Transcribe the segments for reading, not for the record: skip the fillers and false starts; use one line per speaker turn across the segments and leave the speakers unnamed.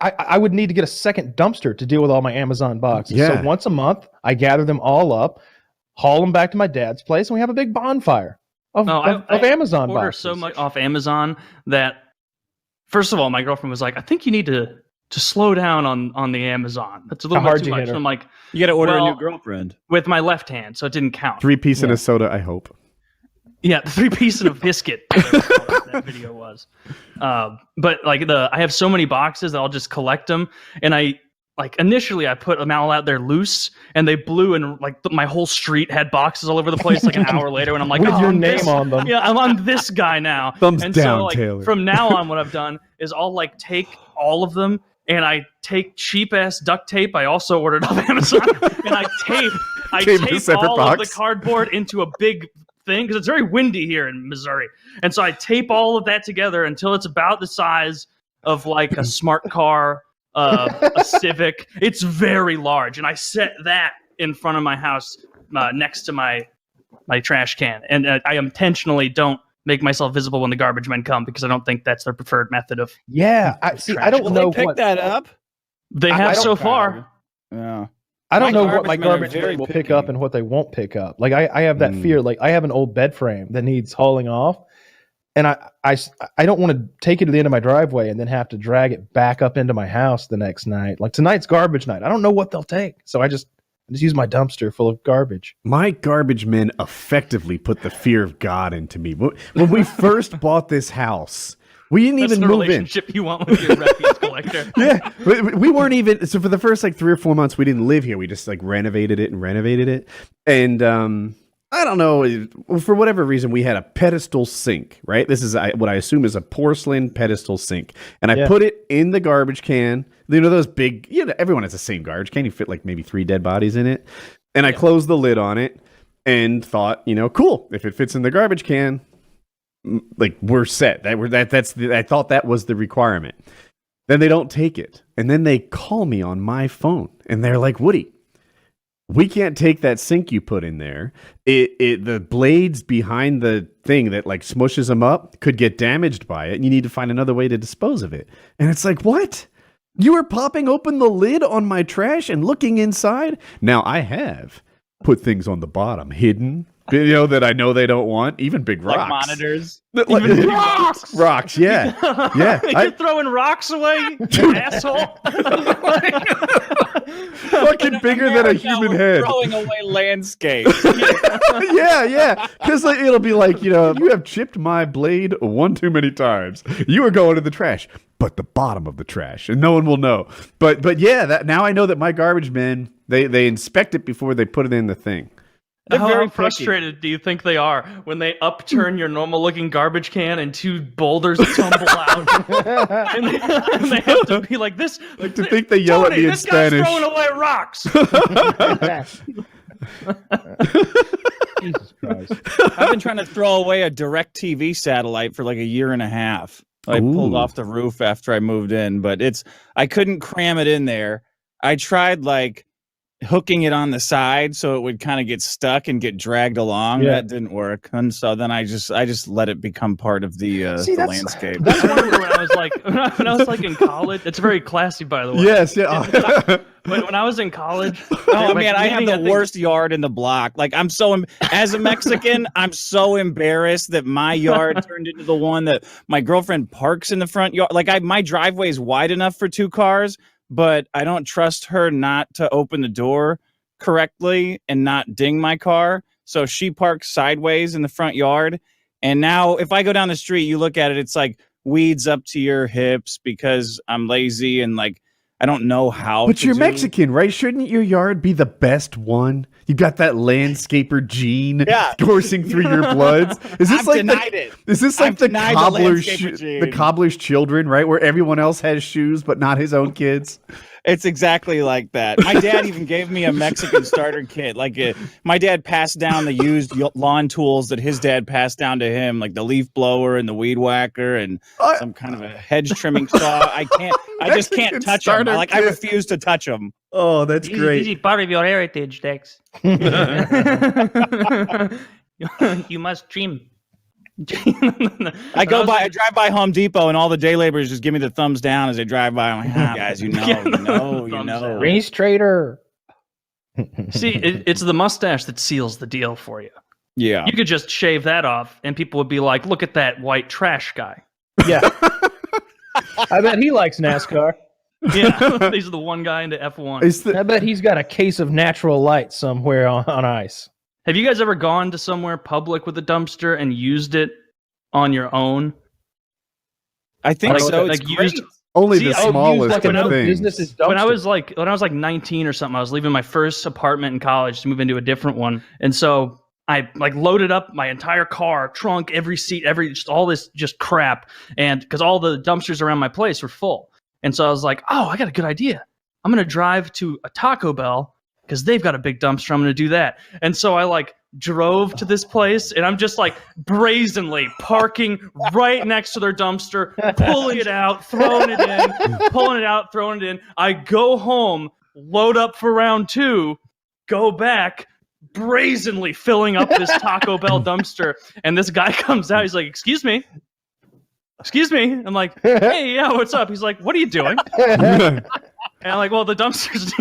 I would need to get a second dumpster to deal with all my Amazon boxes.
Yeah.
So once a month, I gather them all up, haul them back to my dad's place, and we have a big bonfire of Amazon
order
boxes.
so much off Amazon that, first of all, my girlfriend was like, I think you need to slow down on the Amazon. That's a little bit too much. And I'm like,
you got to order a new girlfriend.
With my left hand, so it didn't count.
3-piece and a soda, I hope.
Yeah, the 3-piece and a biscuit. That video was. But like I have so many boxes that I'll just collect them, and initially I put them all out there loose, and they blew, and like my whole street had boxes all over the place. Like an hour later, and I'm like,
with your name on them.
Yeah, I'm this guy now.
Thumbs
and
down,
so, like,
Taylor.
From now on, what I've done is I'll like take all of them, and I take cheap ass duct tape. I also ordered off Amazon, and I tape all of the cardboard into a big thing because it's very windy here in Missouri, and so I tape all of that together until it's about the size of like a smart car, a Civic. It's very large, and I set that in front of my house next to my trash can, and I intentionally don't make myself visible when the garbage men come because I don't think that's their preferred method of.
Yeah, I don't know.
They pick that up.
They have so far.
Yeah.
I don't know what my
garbage
garbage
men
men will
picky.
pick up and what they won't pick up. Like I have that fear. Like I have an old bed frame that needs hauling off, and I don't want to take it to the end of my driveway and then have to drag it back up into my house the next night. Like tonight's garbage night. I don't know what they'll take, so I just use my dumpster full of garbage.
My garbage men effectively put the fear of God into me. When we first bought this house, we didn't even move in.
Relationship you want with your refuse collector.
Yeah, we weren't even. So for the first like 3 or 4 months, we didn't live here. We just like renovated it. And I don't know, for whatever reason, we had a pedestal sink, right? This is what I assume is a porcelain pedestal sink. And I put it in the garbage can. You know, those big, everyone has the same garbage can. You fit like maybe 3 dead bodies in it. And I closed the lid on it and thought, cool, if it fits in the garbage can, like we're set. I thought that was the requirement. Then they don't take it. And then they call me on my phone and they're like, Woody, we can't take that sink you put in there. The blades behind the thing that like smushes them up could get damaged by it. And you need to find another way to dispose of it. And it's like, what? You were popping open the lid on my trash and looking inside? Now I have put things on the bottom, hidden, that I know they don't want, even big rocks.
Like monitors.
Even rocks.
Rocks, yeah. Yeah.
You're throwing rocks away, you asshole.
Fucking bigger than a human head.
Throwing away landscape.
Yeah. Because it'll be like, you have chipped my blade one too many times. You are going to the trash, but the bottom of the trash, and no one will know. But yeah, now I know that my garbage men, they inspect it before they put it in the thing.
How frustrated do you think they are when they upturn your normal-looking garbage can and 2 boulders tumble out? and they have to be like this.
Like to think they yell at me in Spanish.
This guy's throwing away rocks.
Jesus Christ!
I've been trying to throw away a DirecTV satellite for like a year and a half. I pulled off the roof after I moved in, but I couldn't cram it in there. I tried like hooking it on the side so it would kind of get stuck and get dragged along. That didn't work, and so then I just let it become part of the landscape.
That's when I was like in college. It's very classy, by the way.
Yes, yeah.
When I was in college,
I have the worst yard in the block. Like as a Mexican, I'm so embarrassed that my yard turned into the one that my girlfriend parks in the front yard. Like my driveway is wide enough for 2 cars. But I don't trust her not to open the door correctly and not ding my car. So she parks sideways in the front yard. And now if I go down the street, you look at it, it's like weeds up to your hips because I'm lazy and like I don't know how.
But you're Mexican, right? Shouldn't your yard be the best one? You got that landscaper gene coursing through your bloods. Is this the cobbler's children, right? Where everyone else has shoes, but not his own kids.
It's exactly like that. My dad even gave me a Mexican starter kit. Like my dad passed down the used lawn tools that his dad passed down to him, like the leaf blower and the weed whacker and some kind of a hedge trimming saw. I just can't touch them. I refuse to touch them.
Oh, that's great.
This is part of your heritage, Dex. You must trim.
I drive by Home Depot, and all the day laborers just give me the thumbs down as they drive by. I'm like, guys, you know.
Race trader.
See, it's the mustache that seals the deal for you.
Yeah.
You could just shave that off, and people would be like, look at that white trash guy.
Yeah. I bet he likes NASCAR.
Yeah, he's the one guy into F1.
I bet he's got a case of natural light somewhere on ice.
Have you guys ever gone to somewhere public with a dumpster and used it on your own?
I think so.
Like used
only the smallest of things.
When I was like 19 or something, I was leaving my first apartment in college to move into a different one, and so I like loaded up my entire car, trunk, every seat, just all this just crap, and because all the dumpsters around my place were full, and so I was like, oh, I got a good idea. I'm gonna drive to a Taco Bell because they've got a big dumpster. I'm gonna do that, and so I like drove to this place, and I'm just like brazenly parking right next to their dumpster, pulling it out, throwing it in, pulling it out, throwing it in. I go home, load up for round 2, go back, brazenly filling up this Taco Bell dumpster, and this guy comes out. He's like, excuse me. I'm like, hey, yeah, what's up? He's like, what are you doing? And I'm like, well, the dumpsters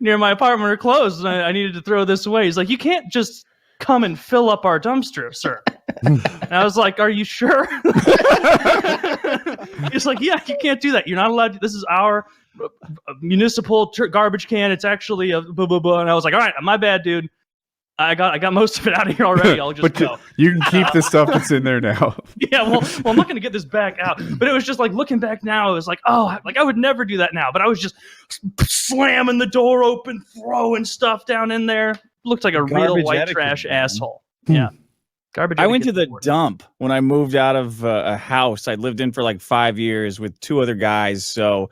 near my apartment are closed, and I needed to throw this away. He's like, you can't just come and fill up our dumpster, sir. And I was like, are you sure? He's like, yeah, you can't do that. You're not allowed to. This is our municipal garbage can. It's actually a blah, blah, blah. And I was like, all right, my bad, dude. I got most of it out of here already. I'll just go.
You can keep the stuff that's in there now.
Yeah, well, I'm not going to get this back out. But it was just like looking back now, it was like, oh, like I would never do that now. But I was just slamming the door open, throwing stuff down in there. Looked like a real white trash asshole. Yeah. Garbage.
I went to the dump when I moved out of a house I lived in for like 5 years with 2 other guys. So,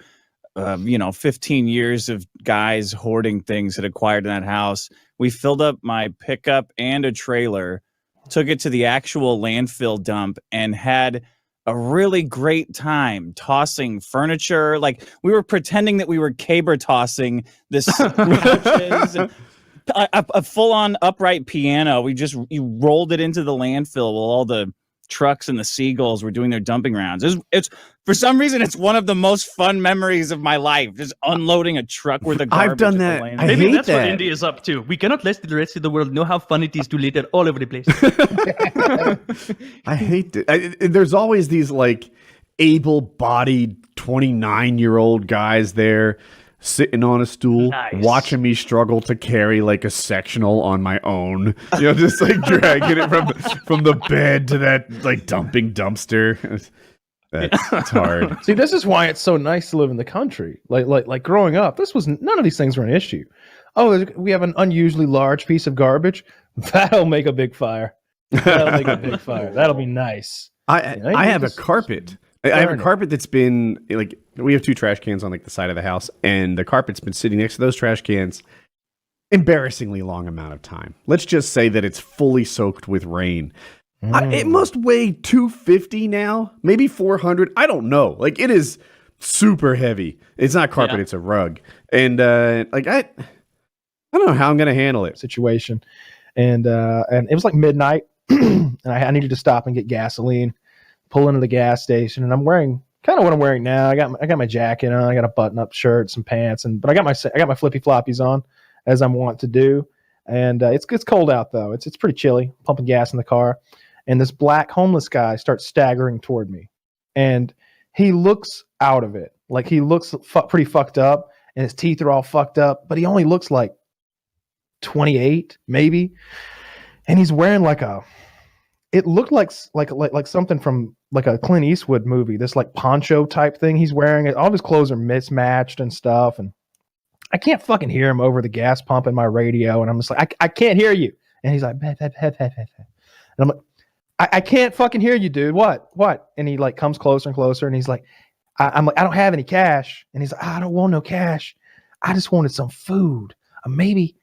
15 years of guys hoarding things that acquired in that house. We filled up my pickup and a trailer, took it to the actual landfill dump, and had a really great time tossing furniture. Like we were pretending that we were caber tossing this couches, a full-on upright piano. You rolled it into the landfill while all the trucks and the seagulls were doing their dumping rounds. It's for some reason it's one of the most fun memories of my life. Just unloading a truck with a garbage.
I've done that.
Maybe that's what India is up to. We cannot let the rest of the world know how fun it is to litter all over the place.
I hate it. There's always these like able-bodied 29-year-old guys there sitting on a stool, watching me struggle to carry like a sectional on my own. Just like dragging it from the bed to that like dumping dumpster. It's hard.
See, this is why it's so nice to live in the country. Like growing up, none of these things were an issue. Oh, we have an unusually large piece of garbage. That'll make a big fire. That'll be nice.
I have a carpet. I have a carpet that's been like, we have 2 trash cans on like the side of the house, and the carpet's been sitting next to those trash cans embarrassingly long amount of time. Let's just say that it's fully soaked with rain. It must weigh 250 now, maybe 400. I don't know. Like it is super heavy. It's not carpet, it's a rug. And I don't know how I'm going to handle it.
Situation. And it was like midnight and I needed to stop and get gasoline. Pull into the gas station, and I'm wearing kind of what I'm wearing now. I got my jacket on, I got a button-up shirt, some pants, but I got my flippy floppies on, as I'm wont to do. And it's cold out though. It's pretty chilly. Pumping gas in the car, and this black homeless guy starts staggering toward me, and he looks out of it. Like he looks pretty fucked up, and his teeth are all fucked up, but he only looks like 28 maybe, and he's wearing it looked like something from like a Clint Eastwood movie, this like poncho type thing he's wearing. All of his clothes are mismatched and stuff, and I can't fucking hear him over the gas pump in my radio, and I'm just like, I can't hear you. And he's like, and I'm like, I can't fucking hear you, dude. What? And he like comes closer and closer, and he's like, I'm like, I don't have any cash. And he's like, I don't want no cash. I just wanted some food, maybe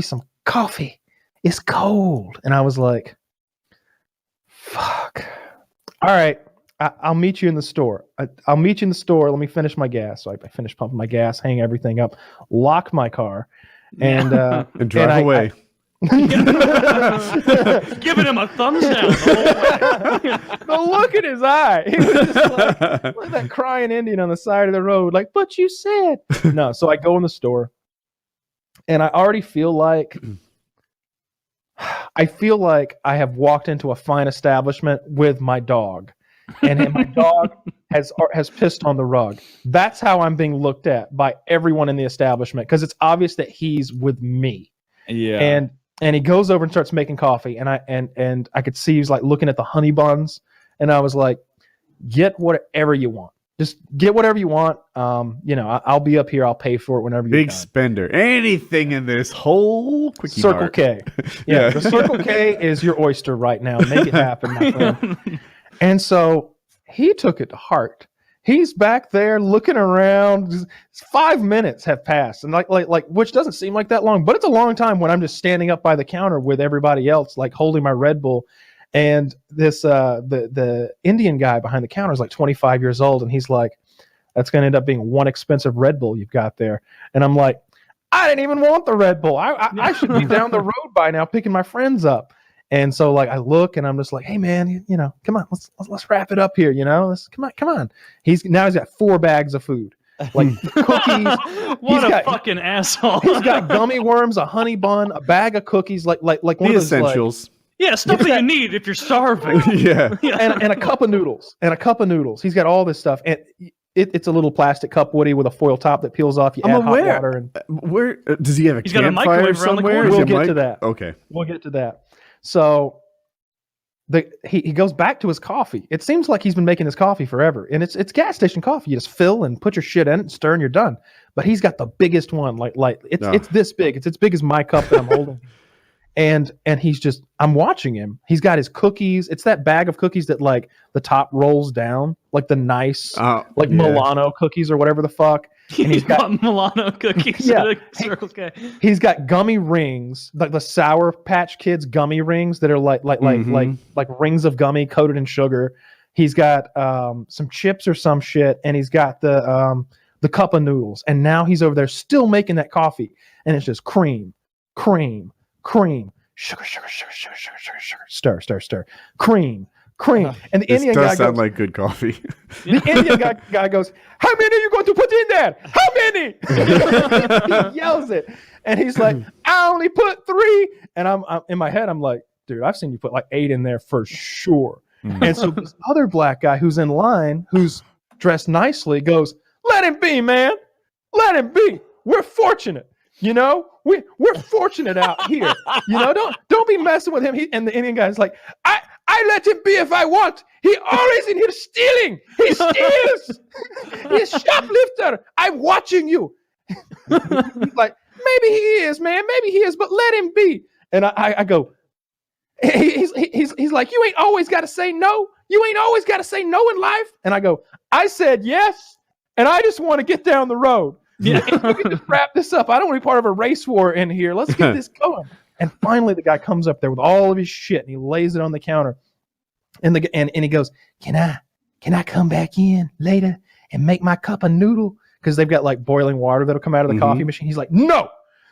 some coffee. It's cold. And I was like, fuck. All right. I'll meet you in the store. I'll meet you in the store. Let me finish my gas. So I finished pumping my gas, hang everything up, lock my car, and
drive away.
Giving him a thumbs down the whole way.
The look in his eye. He was just like that crying Indian on the side of the road, like, but you said. No, so I go in the store, and I already feel like I have walked into a fine establishment with my dog, and my dog has pissed on the rug. That's how I'm being looked at by everyone in the establishment, because it's obvious that he's with me.
Yeah.
And he goes over and starts making coffee, and I could see he's like looking at the honey buns, and I was like, get whatever you want. Just get whatever you want. I'll be up here. I'll pay for it whenever you're
Big
done.
spender. Anything in this whole quickie
Circle
mart.
K. Yeah, the Circle K is your oyster right now. Make it happen, my friend. And so he took it to heart. He's back there looking around. 5 minutes have passed, and like which doesn't seem like that long, but it's a long time when I'm just standing up by the counter with everybody else, like holding my Red Bull. And this the Indian guy behind the counter is like 25 years old, and he's like, "That's going to end up being one expensive Red Bull you've got there." And I'm like, "I didn't even want the Red Bull. I should be down the road by now picking my friends up." And so like I look, and I'm just like, "Hey man, come on, let's wrap it up here, come on." He's got 4 bags of food, like cookies.
What a fucking asshole!
He's got gummy worms, a honey bun, a bag of cookies, like one
The
of those
essentials.
Yeah, stuff that you need if you're starving.
Yeah.
and a cup of noodles, He's got all this stuff, and it's a little plastic cup, Woody, with a foil top that peels off. You add hot water, and
where does he have a
He's got a
campfire
microwave around the
somewhere?
corner.
Is he
We'll
a
get to that.
Okay.
We'll get to that. So he goes back to his coffee. It seems like he's been making his coffee forever, and it's gas station coffee. You just fill and put your shit in it, and stir, and you're done. But he's got the biggest one, it's this big. It's as big as my cup that I'm holding. And I'm watching him. He's got his cookies. It's that bag of cookies that like the top rolls down, like the nice, Milano cookies or whatever the fuck. And he's got
Milano cookies.
Yeah.
Circle K.
He's got gummy rings, like the Sour Patch Kids gummy rings that are like rings of gummy coated in sugar. He's got some chips or some shit, and he's got the cup of noodles. And now he's over there still making that coffee, and it's just cream, sugar, stir, cream. And the Indian guy
sound
goes,
like good coffee.
The Indian guy goes, "How many are you going to put in there? How many?" He yells it, and he's like, "I only put 3." And I'm in my head, I'm like, "Dude, I've seen you put like 8 in there for sure." And so this other black guy who's in line, who's dressed nicely, goes, "Let him be, man. Let him be. We're fortunate. We're fortunate out here. Don't be messing with him." And the Indian guy's like, I let him be if I want. He always in here stealing. He steals. He's a shoplifter. I'm watching you. He's like, maybe he is, man. Maybe he is, but let him be. And I go, he's like, you ain't always got to say no. You ain't always got to say no in life. And I go, I said yes, and I just want to get down the road. Yeah, we can just wrap this up. I don't want to be part of a race war in here. Let's get this going. And finally, the guy comes up there with all of his shit, and he lays it on the counter. And he goes, "Can I come back in later and make my cup of noodle?" Because they've got like boiling water that'll come out of the coffee machine. He's like, "No,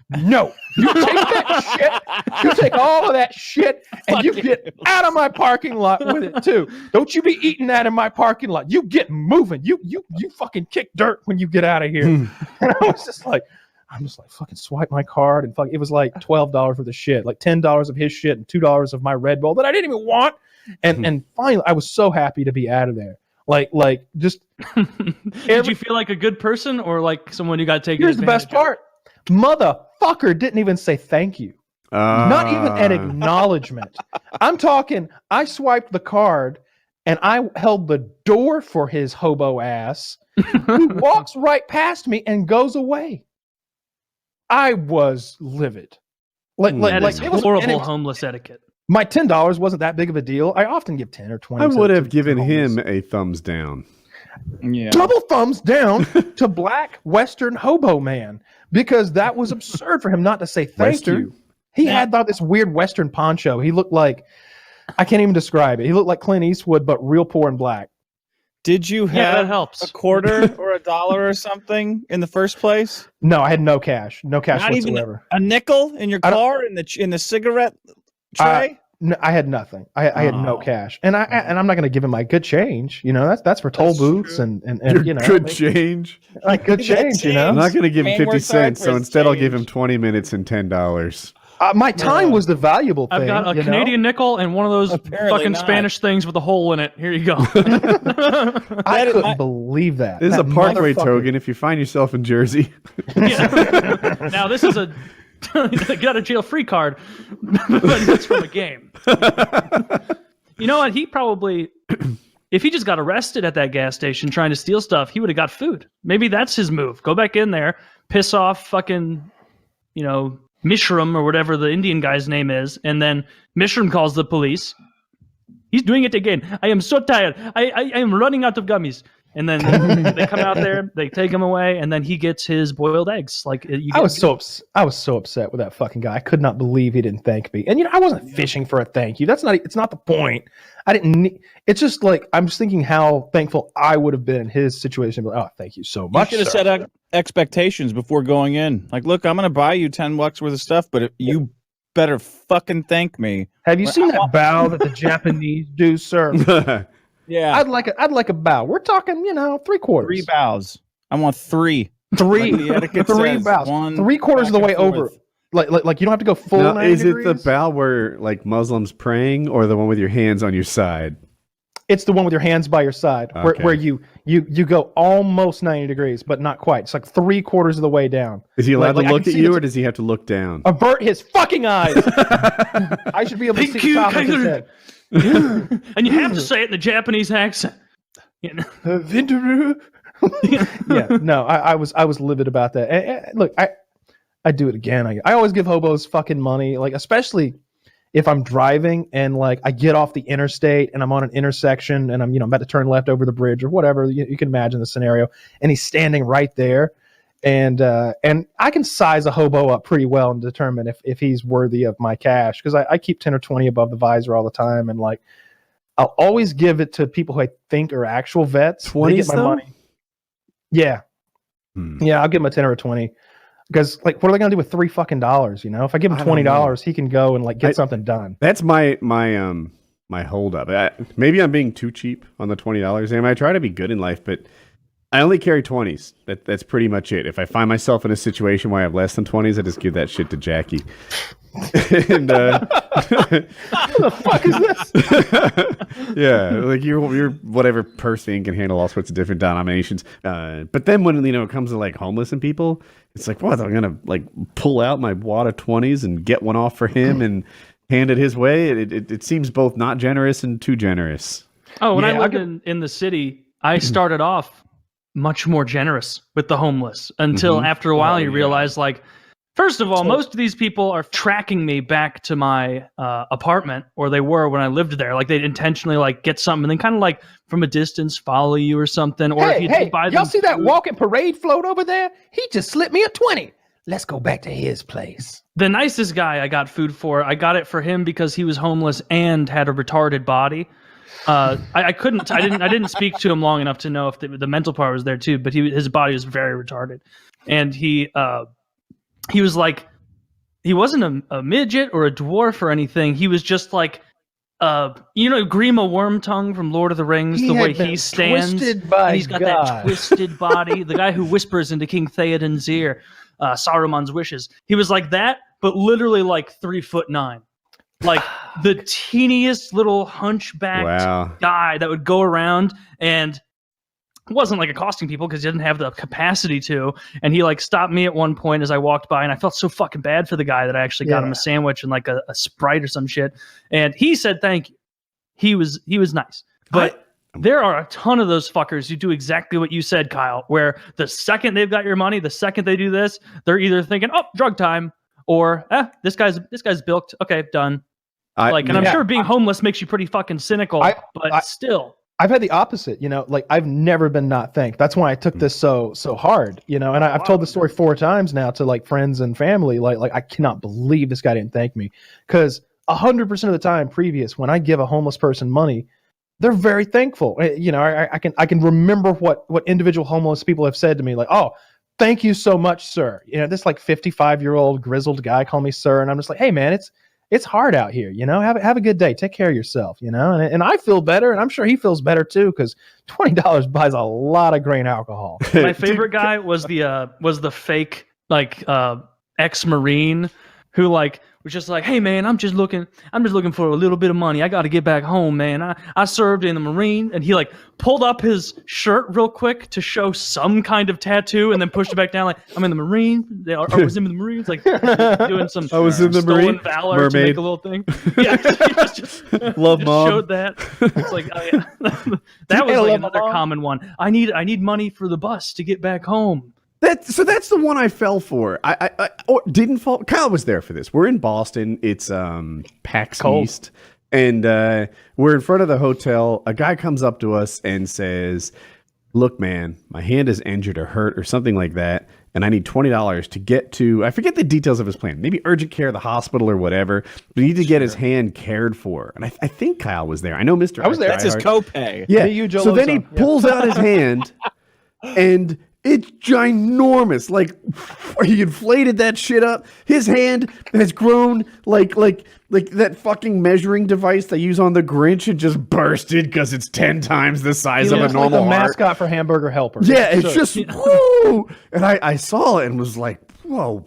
you take that shit. You take all of that shit, and you get out of my parking lot with it too. Don't you be eating that in my parking lot. You get moving. You fucking kick dirt when you get out of here." And I'm just like, fucking swipe my card, and it was like $12 for the shit, like $10 of his shit and $2 of my Red Bull that I didn't even want. And finally, I was so happy to be out of there. Like just.
Did you feel like a good person or like someone who got taken?
Here's the best part. Motherfucker didn't even say thank you. Not even an acknowledgement. I'm talking, I swiped the card and I held the door for his hobo ass. He walks right past me and goes away. I was livid.
That is horrible homeless etiquette.
My $10 wasn't that big of a deal. I often give 10 or 20.
I would have given him a thumbs down.
Yeah.
Double thumbs down to black Western hobo man, because that was absurd for him not to say thank you. He had this weird Western poncho. He looked like, I can't even describe it. He looked like Clint Eastwood, but real poor and black.
Did you
Yeah, that
have
helps.
a quarter or a dollar or something in the first place?
No, I had no cash. No cash
Not even
whatsoever.
a nickel in your car in the cigarette tray?
No, I had nothing. I had no cash, and I'm not going to give him my good change. You know, that's for toll booths
true.
and
Your
you know,
good change.
like good change. You know,
I'm not going to give him
Man
50
works hard
cents,
for
so
his
instead I'll give him
change.
20 minutes and $10.
my time was the valuable thing.
I've got a
you know?
Canadian nickel and one of those
Apparently
fucking
not.
Spanish things with a hole in it. Here you go.
I couldn't believe that.
This is a
That
Parkway
motherfucker.
token if you find yourself in Jersey.
Yeah. Now this is a get out of jail free card, but it's from a game. You know what? He probably, if he just got arrested at that gas station trying to steal stuff, he would have got food. Maybe that's his move. Go back in there, piss off fucking, Mishram or whatever the Indian guy's name is, and then Mishram calls the police. He's doing it again. I am so tired. I am running out of gummies. And then they come out there, they take him away, and then he gets his boiled eggs.
I was so upset with that fucking guy. I could not believe he didn't thank me. And I wasn't fishing for a thank you. It's not the point. I didn't need, it's just like I'm just thinking how thankful I would have been in his situation. Like, oh, thank you so much.
You should have set expectations before going in. Like, look, I'm going to buy you $10 worth of stuff, but you better fucking thank me.
Have you seen that bow that the Japanese do, sir?
Yeah,
I'd like a bow. We're talking, 3/4.
3 bows. I want 3.
Three
Three
bows.
1
3/4 of the way
back and
over.
forth.
Like you don't have to go full.
Now,
90
is it
degrees?
the bow where like Muslims praying, or the one with your hands on your side?
It's the one with your hands by your side,
Okay.
where you go almost 90 degrees, but not quite. It's like 3/4 of the way down.
Is he allowed
Like,
to
I
look
can
at
see
you,
the-
or does he have to look down?
Avert his fucking eyes. I should be able to
Thank
see
you,
the top of his head.
And you have to say it in the Japanese accent.
Vinteru. Yeah, no, I was livid about that. And look, I do it again. I always give hobos fucking money, like especially if I'm driving and like I get off the interstate and I'm on an intersection and I'm about to turn left over the bridge or whatever. You can imagine the scenario, and he's standing right there, and I can size a hobo up pretty well and determine if he's worthy of my cash, because I keep 10 or 20 above the visor all the time, and like I'll always give it to people who I think are actual vets.
20s,
They get my
though?
money. Yeah. Yeah, I'll give him a 10 or a 20. Because like, what are they gonna do with $3 fucking? If I give him $20, he can go and like get something done.
That's my hold up. Maybe I'm being too cheap on the $20. I try to be good in life, but I only carry 20s. That's pretty much it. If I find myself in a situation where I have less than 20s, I just give that shit to Jackie. And
What the fuck is this?
yeah, like you're whatever purse thing can handle all sorts of different denominations. But then when it comes to like homeless and people, it's like, what? I'm gonna like pull out my wad of 20s and get one off for him and hand it his way. It seems both not generous and too generous.
Oh, when
Yeah,
I lived in the city, I started off much more generous with the homeless until after a while you realize, like, first of all, most of these people are tracking me back to my apartment, or they were when I lived there. Like, they'd intentionally like get something and then kind of like from a distance follow you or something. Or if you did buy them
y'all see that
food.
walking parade float over there? He just slipped me a 20. Let's go back to his place.
The nicest guy I got food for, I got it for him because he was homeless and had a retarded body. I didn't speak to him long enough to know if the mental part was there too, but his body was very retarded, and he was like, he wasn't a midget or a dwarf or anything. He was just like, Grima Wormtongue from Lord of the Rings,
He
the
had
way
been
he stands.
twisted by
and he's got
God.
that twisted body. The guy who whispers into King Theoden's ear, Saruman's wishes. He was like that, but literally like 3'9". Like the teeniest little hunchbacked guy that would go around and wasn't like accosting people because he didn't have the capacity to. And he like stopped me at one point as I walked by, and I felt so fucking bad for the guy that I actually got him a sandwich and like a Sprite or some shit. And he said thank you. He was nice. But there are a ton of those fuckers who do exactly what you said, Kyle, where the second they've got your money, the second they do this, they're either thinking, oh, drug time, or this guy's bilked. Okay, done. I'm sure being homeless makes you pretty fucking cynical, but still.
I've had the opposite, like I've never been not thanked. That's why I took this so hard, and I've told the story 4 times now to like friends and family. Like I cannot believe this guy didn't thank me, because 100% of the time previous, when I give a homeless person money, they're very thankful. You know, I can remember what individual homeless people have said to me, like, "Oh, thank you so much, sir." You know, this like 55-year-old grizzled guy called me sir, and I'm just like, "Hey, man, it's hard out here. You know, have a good day. Take care of yourself. You know," and I feel better, and I'm sure he feels better too, because $20 buys a lot of grain alcohol.
My favorite guy was the fake like ex-Marine who like was just like, "Hey man, I'm just looking for a little bit of money. I got to get back home, man. I served in the Marine," and he like pulled up his shirt real quick to show some kind of tattoo, and then pushed it back down like, "I'm in the Marine." I was in the Marines, like doing some.
I was in the Marine.
Valor
Mermaid.
to make a little thing. Yeah, just
Love mom.
showed that. It's like, oh, yeah. That was like another common one. I need money for the bus to get back home.
That's the one I fell for. I didn't fall. Kyle was there for this. We're in Boston. It's PAX East, and we're in front of the hotel. A guy comes up to us and says, "Look, man, my hand is injured or hurt or something like that, and I need $20 to get to." I forget the details of his plan. Maybe urgent care, the hospital, or whatever. But he need to get his hand cared for. And I think Kyle was there. I know Mr.
I was there.
That's his copay.
Yeah.
You, Joe
So then he
Lozon.
pulls out his hand, and it's ginormous. Like he inflated that shit up. His hand has grown like that fucking measuring device they use on the Grinch, and just bursted because it's 10 times the size of a normal
like the
heart.
mascot for Hamburger Helper.
Yeah, it's just woo. And I saw it and was like, whoa,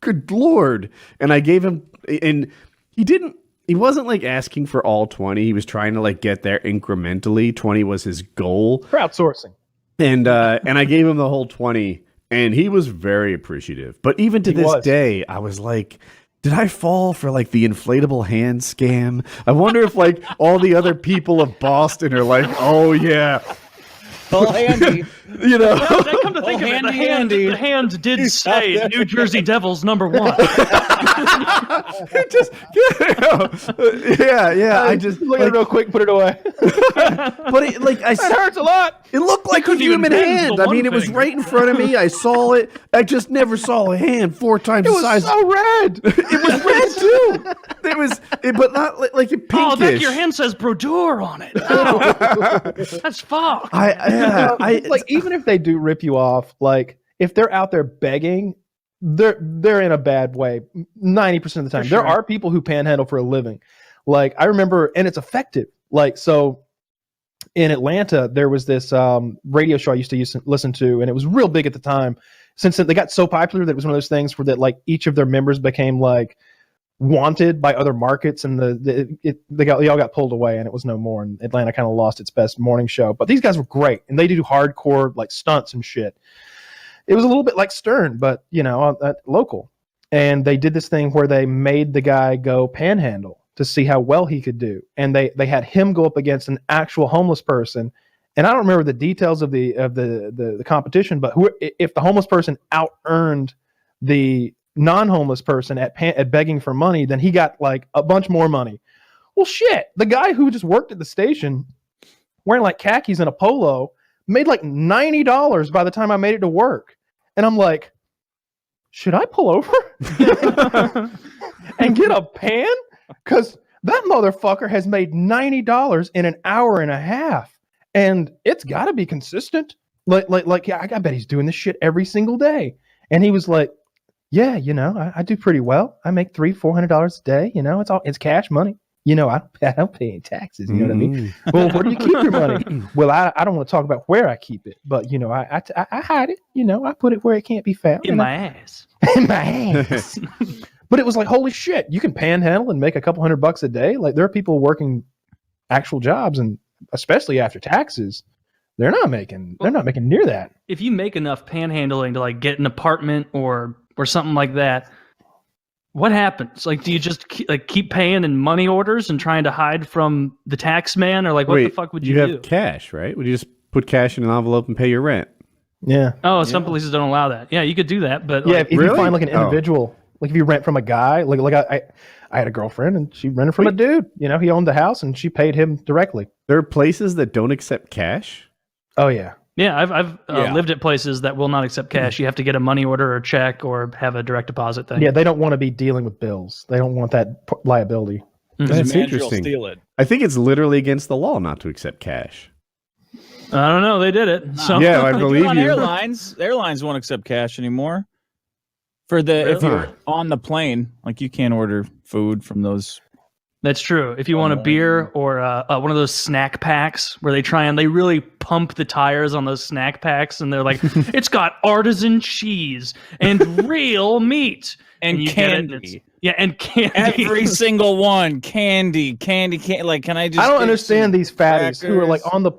good Lord. And I gave him, and he wasn't like asking for all 20. He was trying to like get there incrementally. 20 was his goal.
Crowdsourcing.
And I gave him the whole 20, and he was very appreciative. But even to this day, I was like, did I fall for like the inflatable hand scam? I wonder if like all the other people of Boston are like, oh yeah,
All handy.
you know.
That come to think of it, the hand did say New Jersey Devils #1.
Just yeah. I just
Look at it real quick, put it away.
but it, like I
That hurts a lot.
It looked like a
couldn't even
human
bend
hand.
the
I mean,
one
it was
finger.
right in front of me. I saw it. I just never saw a hand 4 times
It
the
was
size.
so red.
It was red too. It was, but not like a pinkish.
Oh, Vic, your hand says Brodeur on it. Oh, that's fucked.
Like even if they do rip you off, like if they're out there begging, they're in a bad way 90% of the time. There are people who panhandle for a living. Like I remember, and it's effective. Like so in Atlanta, there was this radio show I used to listen to, and it was real big at the time. Since they got so popular that it was one of those things where that like each of their members became like wanted by other markets, and they all got pulled away, and it was no more. And Atlanta kind of lost its best morning show. But these guys were great, and they do hardcore like stunts and shit. It was a little bit like Stern, but you know, local. And they did this thing where they made the guy go panhandle to see how well he could do, and they had him go up against an actual homeless person. And I don't remember the details of the competition, but if the homeless person out earned the non-homeless person at begging for money, then he got like a bunch more money. Well, shit, the guy who just worked at the station wearing like khakis and a polo made like $90 by the time I made it to work. And I'm like, should I pull over and get a pan? Because that motherfucker has made $90 in an hour and a half. And it's got to be consistent. Yeah, I bet he's doing this shit every single day. And he was like, yeah, you know, I do pretty well. I make $300-400 a day. You know, it's cash money. You know, I don't pay any taxes. You know what I mean? Well, where do you keep your money? Well, I don't want to talk about where I keep it, but you know, I hide it. You know, I put it where it can't be found.
In my ass.
In my ass. But it was like, holy shit, you can panhandle and make a couple $100 a day. Like there are people working actual jobs, and especially after taxes, they're not making near that.
If you make enough panhandling to like get an apartment or something like that, what happens? Like, do you just keep paying in money orders and trying to hide from the tax man, or like what the fuck would you do?
You have cash, right? Would you just put cash in an envelope and pay your rent?
Yeah.
Oh, some places don't allow that. Yeah, you could do that, but
Yeah,
like,
if you find like an individual, like if you rent from a guy, like I had a girlfriend and she rented from a dude. You know, he owned the house and she paid him directly.
There are places that don't accept cash.
Oh yeah.
Yeah, I've lived at places that will not accept cash. You have to get a money order or a check or have a direct deposit thing.
Yeah, they don't want to be dealing with bills. They don't want that liability.
That's
Manager will
interesting.
Steal it.
I think it's literally against the law not to accept cash.
I don't know. They did it. So
Yeah, I
They do
believe
on
you.
Airlines won't accept cash anymore. If you're on the plane, like you can't order food from those.
that's true. If you want a beer or one of those snack packs where they really pump the tires on those snack packs, and they're like, it's got artisan cheese and real meat
And
you get it, and
candy.
and candy.
Every single one, candy. Like, can I just?
I don't
get
understand
some
these fatties who are like
crackers?
on the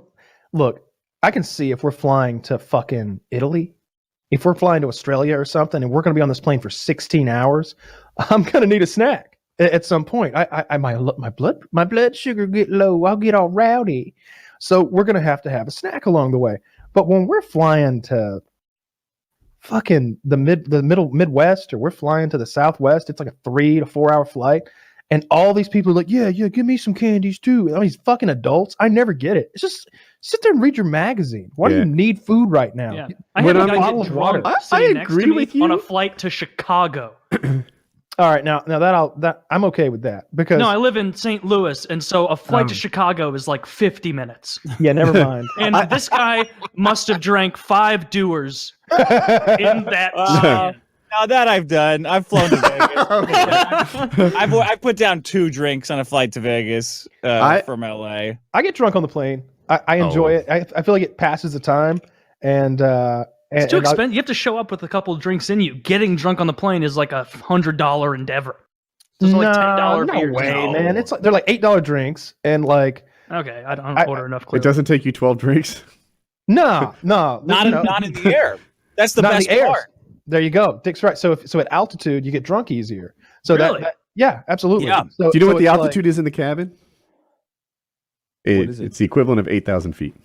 look. I can see if we're flying to fucking Italy, if we're flying to Australia or something, and we're going to be on this plane for 16 hours, I'm going to need a snack at some point. My blood sugar get low. I'll get all rowdy. So we're going to have a snack along the way. But when we're flying to fucking the Midwest, or we're flying to the Southwest, it's like a 3 to 4 hour flight. And all these people are like, yeah, give me some candies too. All these fucking adults. I never get it. It's just sit there and read your magazine. Why do you need food right now?
Yeah. I had a guy get drunk
I
sitting next
agree
to me
with you.
on a flight to Chicago.
All right, now that I'm okay with that because
No, I live in St. Louis, and so a flight to Chicago is like 50 minutes.
yeah, never mind.
And this guy must have drank 5 Dewars in that span.
Now that I've done, I've flown to Vegas. I've put down 2 drinks on a flight to Vegas from LA.
I get drunk on the plane. I enjoy it. I feel like it passes the time, and
It's too expensive. You have to show up with a couple of drinks in you. Getting drunk on the plane is like $100 endeavor. Those are like $10
no
beers.
way, man. It's like they're like $8 drinks, and like
Okay, I don't order enough.
It
Clearly.
doesn't take you 12 drinks.
no,
Not in the air. That's the
not in
best
the air.
part.
There you go. Dick's right. So at altitude, you get drunk easier. So
Really?
yeah, absolutely.
Yeah.
So,
Do you know
so
what the
it's
altitude is in the cabin?
is it?
It's the equivalent of 8,000 feet.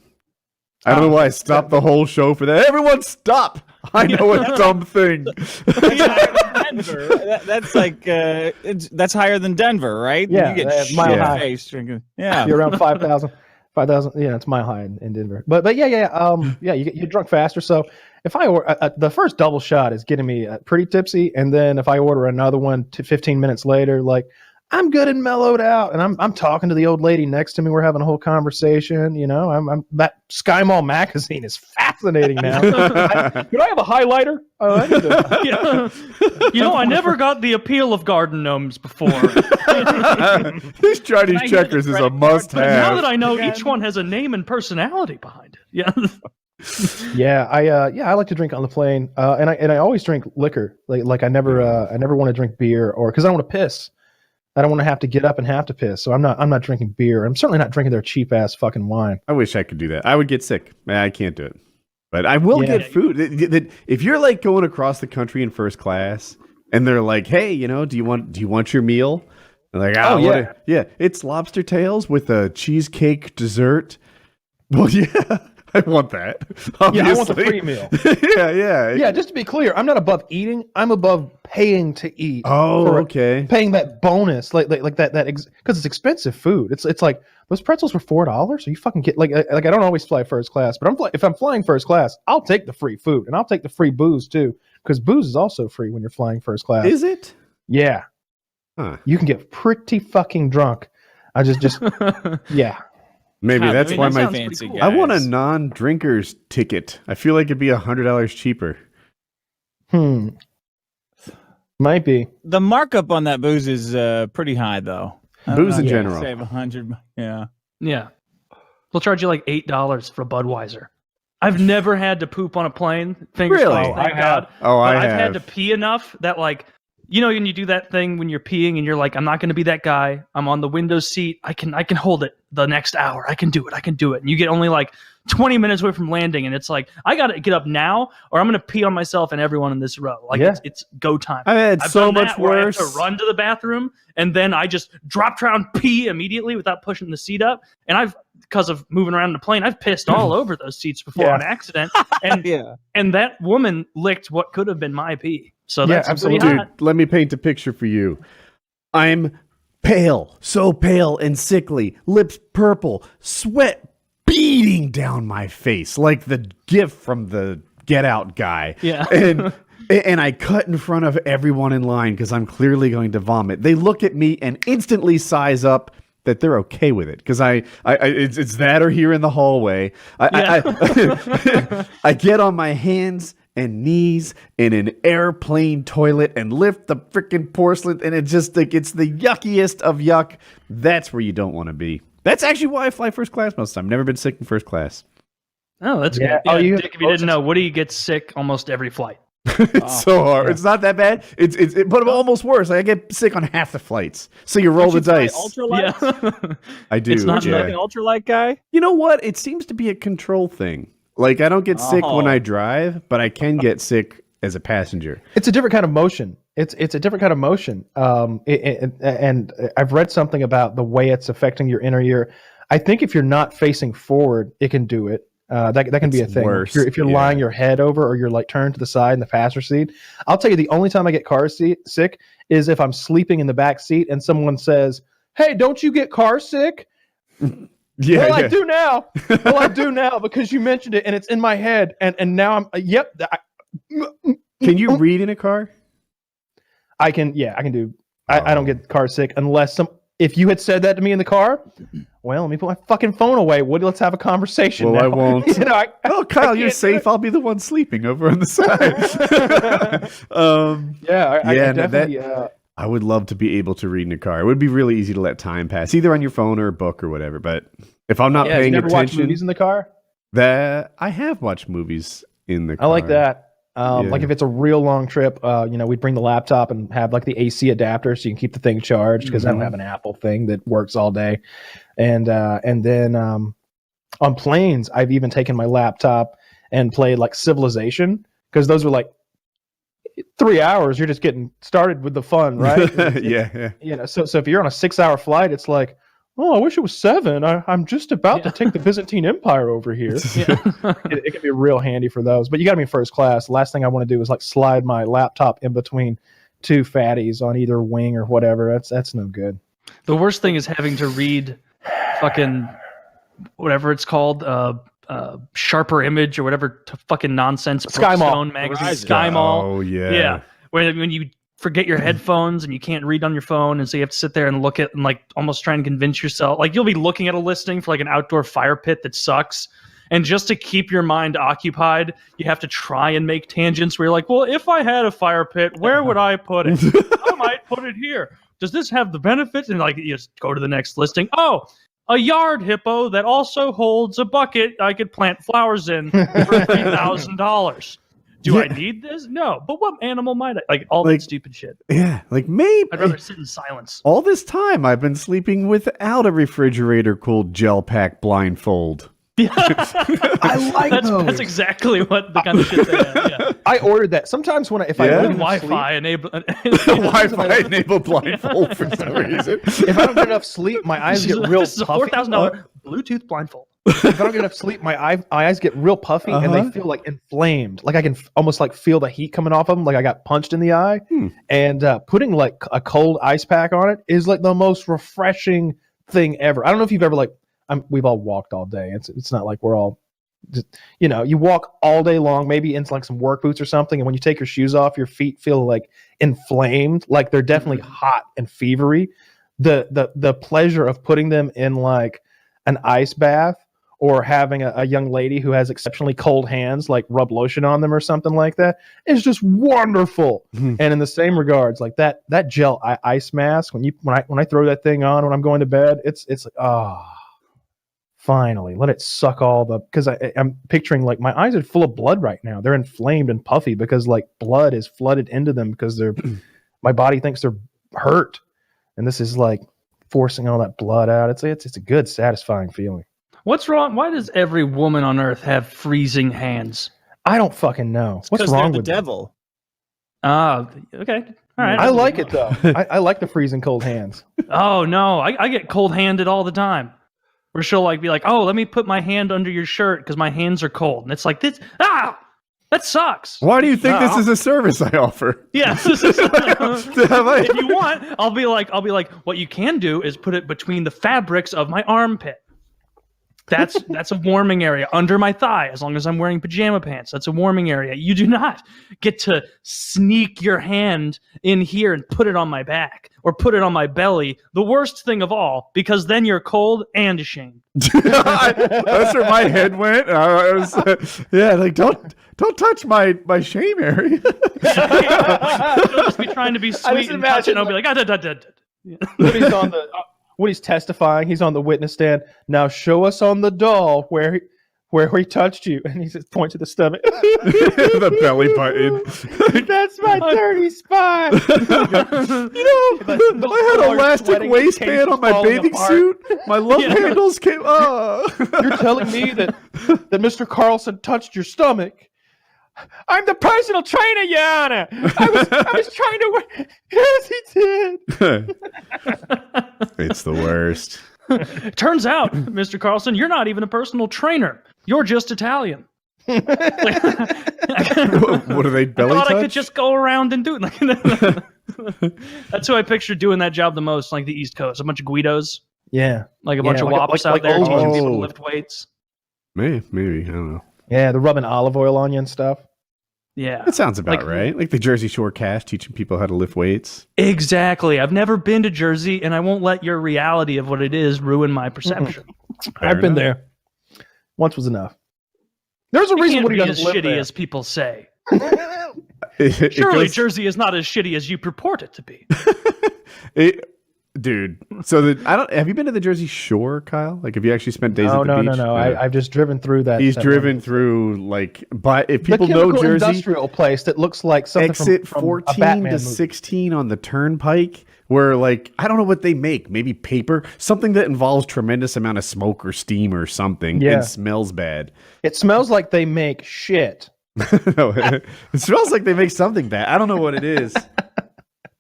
I don't know why I stopped the whole show for that. Everyone stop! I know a dumb thing.
That's higher than Denver. That's like that's higher than Denver, right?
Yeah,
you get
mile
shit
high.
faced drinking. Yeah,
You're around 5,000. 5,000. Yeah, it's mile high in Denver. But yeah. You get drunk faster. So if I order the first double shot is getting me pretty tipsy, and then if I order another one 15 minutes later, like I'm good and mellowed out, and I'm talking to the old lady next to me. We're having a whole conversation. You know, I'm that Sky Mall magazine is fascinating now. Could I have a highlighter? I need to-
I never got the appeal of garden gnomes before.
This Chinese checkers is a
Now
must-have.
that I know each one has a name and personality behind it. Yeah.
Yeah, I like to drink on the plane, and I always drink liquor. Like I never want to drink beer, or because I don't want to piss. I don't want to have to get up and have to piss. So I'm not drinking beer. I'm certainly not drinking their cheap ass fucking wine.
I wish I could do that. I would get sick. I can't do it. But I will
Yeah.
get food. If you're like going across the country in first class and they're like, "Hey, do you want your meal?" I'm like, yeah, it's lobster tails with a cheesecake dessert. Well, yeah, I want that. Obviously.
Yeah, I want the free meal.
yeah.
Yeah, just to be clear, I'm not above eating. I'm above paying to eat.
Oh,
for
okay.
Paying that bonus, like that because it's expensive food. It's like those pretzels were $4. So you fucking get like I don't always fly first class, but if I'm flying first class, I'll take the free food and I'll take the free booze too, because booze is also free when you're flying first class.
Is it?
Yeah, you can get pretty fucking drunk. I just yeah.
Maybe that's why
that
my
sounds pretty cool.
I want a non-drinker's ticket. I feel like it'd be $100 cheaper.
Might be.
the markup on that booze is pretty high, though.
Booze in general.
Save 100. Yeah.
Yeah. They'll charge you like $8 for a Budweiser. I've never had to poop on a plane. Fingers
Really?
crossed, thank
I
God.
have.
Oh,
But
I
I've
have.
had to pee enough that, like, when you do that thing when you're peeing and you're like, I'm not going to be that guy. I'm on the window seat. I can hold it the next hour. I can do it. And you get only like 20 minutes away from landing, and it's like, I got to get up now, or I'm going to pee on myself and everyone in this row. Like,
Yeah.
it's go time.
I had
I've
so
done
much
that where
worse.
I have to run to the bathroom, and then I just drop down, pee immediately without pushing the seat up. And because of moving around in the plane, I've pissed all over those seats before
Yeah.
on accident. And
Yeah.
and that woman licked what could have been my pee. So
Yeah,
that's
absolutely.
pretty
Dude,
hot.
let me paint a picture for you. I'm pale, so pale and sickly, lips purple, sweat beating down my face like the gif from the Get Out guy.
Yeah.
And And I cut in front of everyone in line because I'm clearly going to vomit. They look at me and instantly size up that they're okay with it because it's that or here in the hallway. I get on my hands and knees in an airplane toilet and lift the freaking porcelain, and it's just like it's the yuckiest of yuck. That's where you don't want to be. That's actually why I fly first class most of the time. Never been sick in first class.
Oh, that's good. Yeah, Dick, if you didn't know, Woody gets sick almost every flight.
It's so hard. Yeah. It's not that bad. But almost worse. Like I get sick on half the flights. So you roll the dice.
Ultralight?
Yeah. I do.
It's not like an ultralight guy.
You know what? It seems to be a control thing. Like I don't get sick when I drive, but I can get sick as a passenger.
It's a different kind of motion. It's a different kind of motion. And I've read something about the way it's affecting your inner ear. I think if you're not facing forward, it can do it. That can be a thing.
Worse.
If you're lying your head over or you're like turned to the side in the passenger seat. I'll tell you, the only time I get sick is if I'm sleeping in the back seat and someone says, "Hey, don't you get car sick?" I do now. Well, I do now because you mentioned it and it's in my head. And now I'm, yep.
Can you read in a car?
I can do. I don't get car sick unless if you had said that to me in the car, well, let me put my fucking phone away, Woody. Let's have a conversation.
Well,
now.
I won't. Kyle, you're safe. I'll be the one sleeping over on the side. I definitely. I would love to be able to read in a car. It would be really easy to let time pass, either on your phone or a book or whatever. But if I'm not paying
you never
attention,
watch movies in the car.
I have watched movies in the car.
I like that. Like if it's a real long trip, we'd bring the laptop and have like the AC adapter so you can keep the thing charged because I don't have an Apple thing that works all day. And then on planes, I've even taken my laptop and played like Civilization because those were like 3 hours. You're just getting started with the fun, right?
Yeah.
So if you're on a 6-hour flight, it's like, oh, I wish it was 7. I'm just about to take the Byzantine Empire over here. It can be real handy for those. But you got to be in first class. The last thing I want to do is like slide my laptop in between two fatties on either wing or whatever. That's no good.
The worst thing is having to read fucking whatever it's called, Sharper Image or whatever fucking nonsense.
Sky Mall
magazine. Sky Mall.
Oh yeah.
Yeah. When you forget your headphones and you can't read on your phone, and so you have to sit there and look at and like almost try and convince yourself. Like you'll be looking at a listing for like an outdoor fire pit that sucks, and just to keep your mind occupied, you have to try and make tangents where you're like, well, if I had a fire pit, where would I put it? I might put it here. Does this have the benefits? And like you just go to the next listing. Oh, a yard hippo that also holds a bucket I could plant flowers in for $3,000. Do I need this? No. But what animal might I? Like all that stupid shit.
Yeah. Like maybe.
I'd rather sit in silence.
All this time I've been sleeping without a refrigerator cooled gel pack blindfold.
Yeah.
I like those.
That's exactly what the kind of shit they have. Yeah.
I ordered that. Sometimes when if I don't get
Wi-Fi enabled
Wi-Fi enabled blindfold for some reason.
If I don't get enough sleep, my eyes get real
This is a
puffy.
$4,000 Bluetooth blindfold.
If I don't get enough sleep, my eyes get real puffy and they feel like inflamed. Like I can almost like feel the heat coming off of them. Like I got punched in the eye. And putting like a cold ice pack on it is like the most refreshing thing ever. I don't know if you've ever we've all walked all day. It's not like we're all, just, you walk all day long, maybe into like some work boots or something. And when you take your shoes off, your feet feel like inflamed, like they're definitely hot and fevery. The pleasure of putting them in like an ice bath or having a young lady who has exceptionally cold hands, like rub lotion on them or something like that is just wonderful. And in the same regards, like that gel ice mask, when I throw that thing on when I'm going to bed, it's like, finally, let it suck all because I'm picturing like my eyes are full of blood right now. They're inflamed and puffy because like blood is flooded into them because my body thinks they're hurt. And this is like forcing all that blood out. It's a good, satisfying feeling.
What's wrong? Why does every woman on earth have freezing hands?
I don't fucking know. What's wrong with
the devil?
Okay. All right.
I like it though. I like the freezing cold hands.
Oh no, I get cold handed all the time. Where she'll like be like, oh, let me put my hand under your shirt because my hands are cold. And it's like, that sucks.
Why do you think this is a service I offer?
Yeah. If you want, I'll be like, what you can do is put it between the fabrics of my armpit. That's a warming area under my thigh. As long as I'm wearing pajama pants, that's a warming area. You do not get to sneak your hand in here and put it on my back or put it on my belly. The worst thing of all, because then you're cold and ashamed.
That's where my head went. I was, like don't touch my shame area.
You'll just be trying to be sweet and touch it, and I'll be like,
When he's testifying, he's on the witness stand. Now show us on the doll where he touched you, and he just points to the stomach.
The belly button.
That's my dirty spot.
I had elastic waistband on my bathing suit. My love handles came.
You're telling me that Mr. Carlson touched your stomach? I'm the personal trainer, Your Honor. I was trying to work. Yes, he did.
It's the worst.
Turns out, Mr. Carlson, you're not even a personal trainer. You're just Italian.
What are they, belly
I thought
touch?
I could just go around and do it. That's who I pictured doing that job the most, like the East Coast. A bunch of Guidos.
Yeah.
Like a bunch of wops out there teaching people to lift weights.
Maybe. I don't know.
Yeah, the rubbing olive oil on you and stuff.
Yeah.
That sounds about right. Like the Jersey Shore cast teaching people how to lift weights.
Exactly. I've never been to Jersey, and I won't let your reality of what it is ruin my perception.
I've been there. Once was enough. There's a reason Woody doesn't live
shitty
there.
as people say.
It
Surely
goes-
Jersey is not as shitty as you purport it to be.
Dude. So have you been to the Jersey Shore, Kyle? Like, have you actually spent days at the beach?
No. I've just driven through that.
He's driven through, like, but if people
the
know
chemical
Jersey,
industrial place that looks like something
exit
from
14
a Batman
to
movie.
16 on the turnpike, where, like, I don't know what they make. Maybe paper, something that involves tremendous amount of smoke or steam or something.
Yeah.
And smells bad.
It smells like they make shit.
No, it smells like they make something bad. I don't know what it is.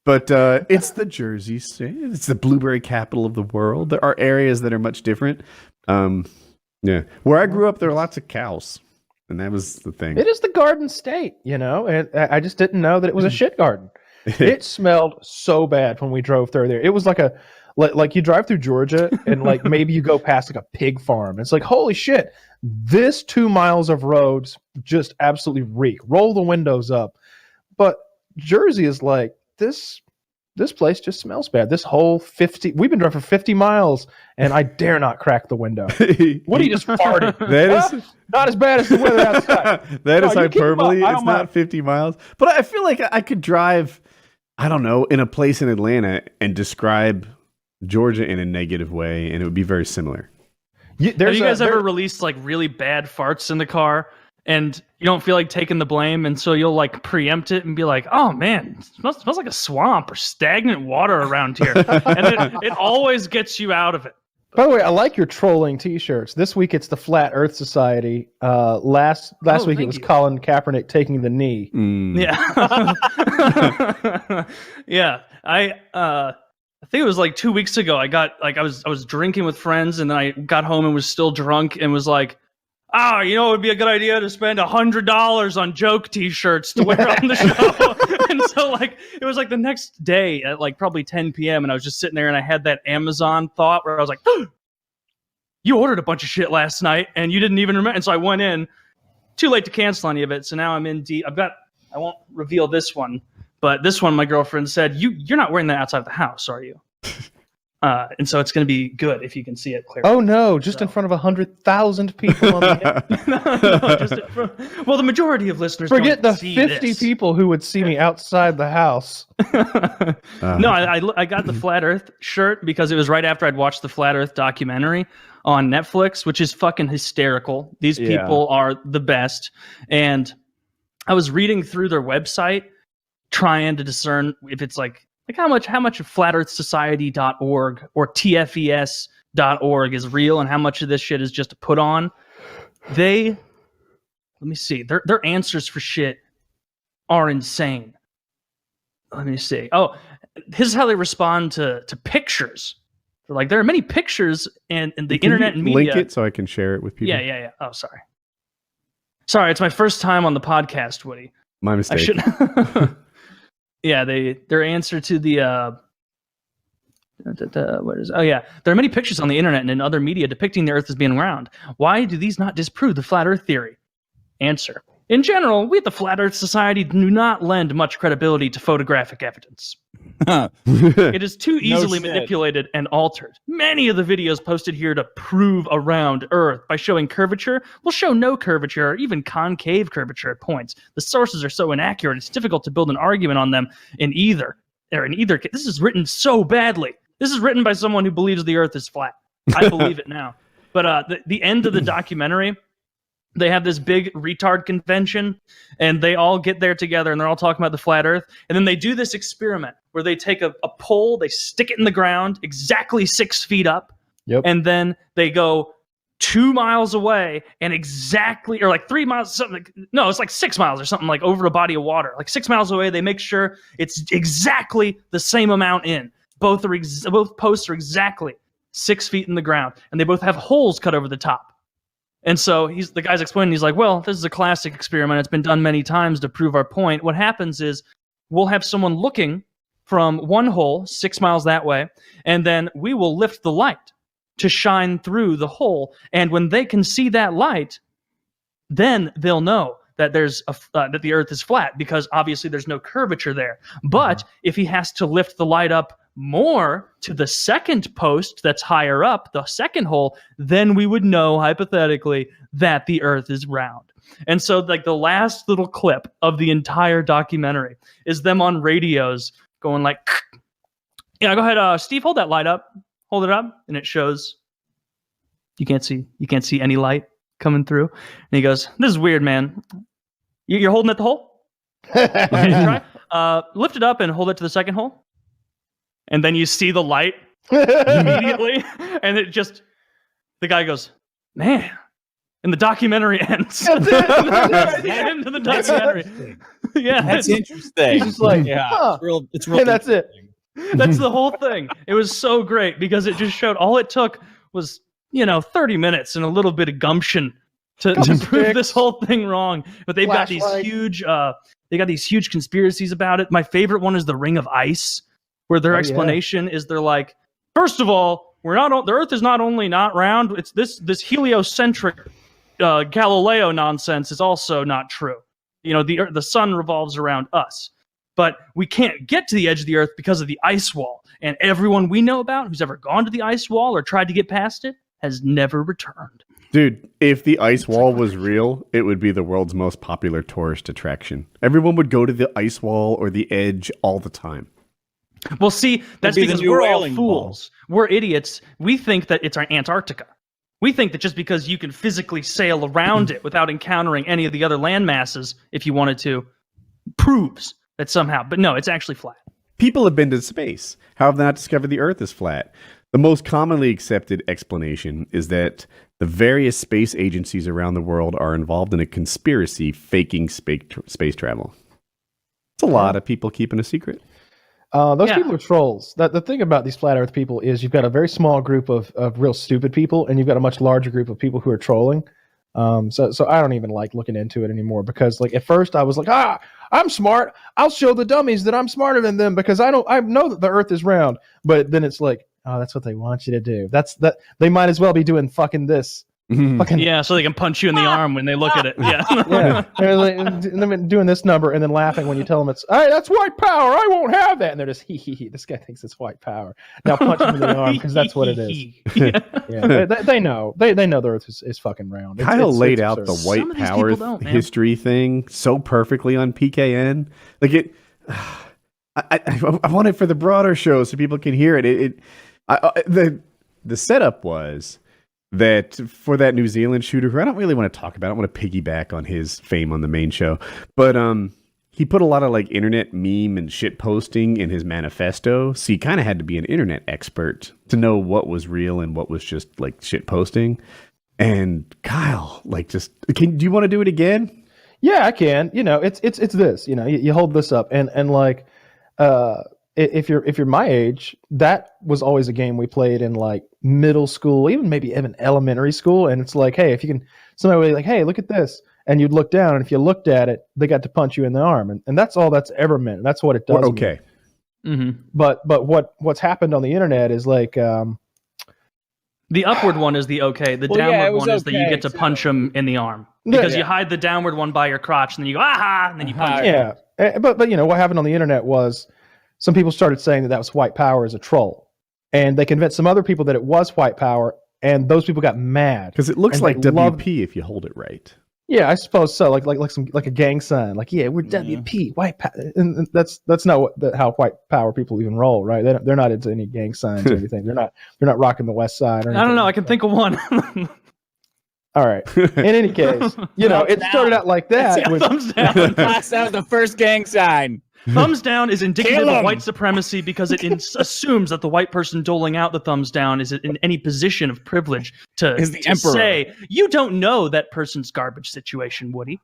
But it's the Jersey State. It's the blueberry capital of the world. There are areas that are much different. Where I grew up, there are lots of cows, and that was the thing.
It is the Garden State, and I just didn't know that it was a shit garden. It smelled so bad when we drove through there. It was like you drive through Georgia, and like maybe you go past like a pig farm. It's like, holy shit, this 2 miles of roads just absolutely reek. Roll the windows up. But Jersey is like, this place just smells bad. This whole we've been driving for 50 miles, and I dare not crack the window. Woody just farted.
That is
not as bad as the weather outside.
That is
No, you keep 'em up.
hyperbole.
I
It's
don't
not
mind.
50 miles. But I feel like I could drive, I don't know, in a place in Atlanta and describe Georgia in a negative way, and it would be very similar.
Have you guys ever released like really bad farts in the car and you don't feel like taking the blame, and so you'll like preempt it and be like, oh man, it smells like a swamp or stagnant water around here. And it always gets you out of it.
By the way, I like your trolling T-shirts. This week it's the Flat Earth Society. Last week it was Colin Kaepernick taking the knee.
Yeah. Yeah. I think it was like 2 weeks ago. I was drinking with friends, and then I got home and was still drunk and was like, it would be a good idea to spend $100 on joke T-shirts to wear on the show. And so like it was like the next day at like probably 10 p.m. and I was just sitting there and I had that Amazon thought where I was like, you ordered a bunch of shit last night and you didn't even remember. And so I went in, too late to cancel any of it. So now I'm in deep. I won't reveal this one, but this one my girlfriend said, you're not wearing that outside of the house, are you? And so it's going to be good if you can see it clearly.
Oh no! Just in front of 100,000 people on the
well, the majority of listeners
forget
don't
the
see
50
this.
people who would see me outside the house.
No, I got the Flat Earth shirt because it was right after I'd watched the Flat Earth documentary on Netflix, which is fucking hysterical. These people are the best, and I was reading through their website, trying to discern if it's like how much of flatearthsociety.org or tfes.org is real and how much of this shit is just a put on. Let me see. Their answers for shit are insane. Let me see. Oh, this is how they respond to pictures. They're like, there are many pictures and the internet and media.
Link it so I can share it with people.
Yeah. Oh, sorry. Sorry, it's my first time on the podcast, Woody.
My mistake.
I should. Yeah, their answer to the What is? Oh yeah, there are many pictures on the internet and in other media depicting the Earth as being round. Why do these not disprove the flat Earth theory? Answer: in general, we at the Flat Earth Society do not lend much credibility to photographic evidence. It is too easily manipulated and altered. Many of the videos posted here to prove a round Earth by showing curvature will show no curvature or even concave curvature at points. The sources are so inaccurate, it's difficult to build an argument on them in either case. This is written so badly. This is written by someone who believes the Earth is flat. I believe it now. But the end of the documentary, they have this big retard convention, and they all get there together, and they're all talking about the flat Earth. And then they do this experiment where they take a pole, they stick it in the ground exactly 6 feet up, and then they go 2 miles away and exactly, or like 3 miles, something. No, it's like 6 miles or something, like over a body of water. Like 6 miles away, they make sure it's exactly the same amount in. Both posts are exactly 6 feet in the ground, and they both have holes cut over the top. And so the guy's explaining, he's like, well, this is a classic experiment. It's been done many times to prove our point. What happens is we'll have someone looking from one hole 6 miles that way, and then we will lift the light to shine through the hole. And when they can see that light, then they'll know that that the Earth is flat, because obviously there's no curvature there. But if he has to lift the light up more to the second post that's higher up, the second hole, then we would know hypothetically that the Earth is round. And so like the last little clip of the entire documentary is them on radios going like, go ahead, Steve, hold that light up, hold it up, and it shows you can't see any light coming through. And he goes, this is weird, man. You're holding at the hole? Okay, try. Lift it up and hold it to the second hole. And then you see the light immediately, and the guy goes, man. And the documentary ends. That's the end of the documentary. Yeah,
that's interesting.
He's just like,
it's real.
And that's it.
That's the whole thing. It was so great because it just showed all it took was 30 minutes and a little bit of gumption to prove this whole thing wrong. But they've got these huge conspiracies about it. My favorite one is the Ring of Ice, where their explanation is they're like, first of all, the Earth is not only not round, it's this heliocentric Galileo nonsense is also not true. The sun revolves around us, but we can't get to the edge of the Earth because of the ice wall. And everyone we know about who's ever gone to the ice wall or tried to get past it has never returned.
Dude, if the ice wall was real, it would be the world's most popular tourist attraction. Everyone would go to the ice wall or the edge all the time.
Well, see, that's because we're all fools. We're idiots. We think that it's our Antarctica. We think that just because you can physically sail around it without encountering any of the other land masses, if you wanted to, proves that somehow. But no, it's actually flat.
People have been to space. How have they not discovered the Earth is flat? The most commonly accepted explanation is that the various space agencies around the world are involved in a conspiracy faking space travel. It's a lot of people keeping a secret.
Those people are trolls. The thing about these flat Earth people is you've got a very small group of real stupid people, and you've got a much larger group of people who are trolling. So I don't even like looking into it anymore, because like at first I was like, I'm smart. I'll show the dummies that I'm smarter than them because I know that the Earth is round. But then it's like, oh, that's what they want you to do. They might as well be doing fucking this.
So they can punch you in the arm when they look at it.
They're like, and then doing this number and then laughing when you tell them it's, hey, that's white power. I won't have that. And they're just, hee. This guy thinks it's white power. Now punch him in the arm because that's what it is. They know. They know the Earth is fucking round.
Kyle laid out the white power history thing so perfectly on PKN. Like it. I want it for the broader show so people can hear it. The setup was that for that New Zealand shooter, who I don't really want to talk about, I don't want to piggyback on his fame on the main show, but he put a lot of like internet meme and shit posting in his manifesto, so you kind of had to be an internet expert to know what was real and what was just like shit posting. And Kyle, like, do you want to do it again?
Yeah, I can. It's this. You hold this up and like. If you're my age, that was always a game we played in like middle school, even elementary school. And it's like, hey, somebody would be like, hey, look at this. And you'd look down, and if you looked at it, they got to punch you in the arm. And that's all that's ever meant. That's what it does.
Okay.
But what's happened on the internet is like
the upward one is the okay. The downward one is that you get to punch them in the arm because you hide the downward one by your crotch, and then you go aha, and then you punch.
Yeah, but what happened on the internet was some people started saying that was white power as a troll, and they convinced some other people that it was white power, and those people got mad
because it looks like WP if you hold it right.
Yeah, I suppose so. Like a gang sign. Like, yeah, we're WP, white power, and that's not how white power people even roll, right? They're not into any gang signs or anything. They're not rocking the West Side. Or anything.
I don't know. I can think of one.
All right. In any case, it started out like that.
Thumbs down.
Pass out the first gang sign.
Thumbs down is indicative of white supremacy because it assumes that the white person doling out the thumbs down is in any position of privilege to say, you don't know that person's garbage situation, Woody.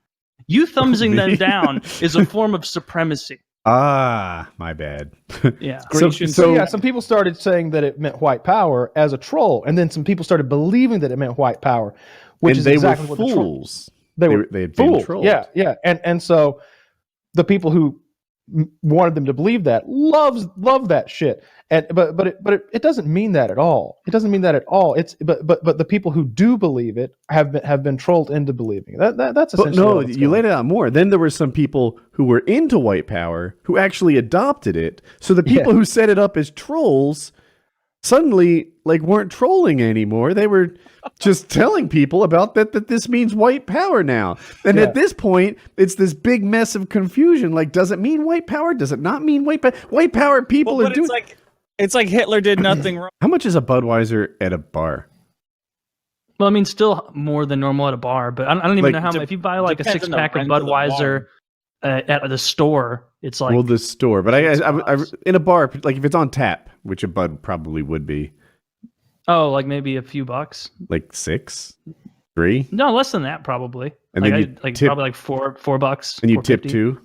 You thumbsing them down is a form of supremacy.
Ah, my bad.
Yeah.
So some people started saying that it meant white power as a troll, and then some people started believing that it meant white power, which is exactly what
fools.
They
had been trolled.
Yeah. And so the people who wanted them to believe that love that shit, and but it doesn't mean that at all. It doesn't mean that at all. It's but the people who do believe it have been trolled into believing it. That's essentially.
But no, you laid it out more. Then there were some people who were into white power who actually adopted it. So the people who set it up as trolls suddenly weren't trolling anymore. They were just telling people about that this means white power now. And at this point, it's this big mess of confusion. Like, does it mean white power? Does it not mean white power? White power people are doing...
It's like Hitler did nothing wrong.
How much is a Budweiser at a bar?
Well, I mean, still more than normal at a bar, but I don't even know how much. If you buy a 6-pack of Budweiser at the store, it's like...
Well, the store. But I in a bar, if it's on tap, which a Bud probably would be.
Oh, maybe a few bucks.
Like 6? 3?
No, less than that probably.
And then you tip,
probably $4.
And you tip too?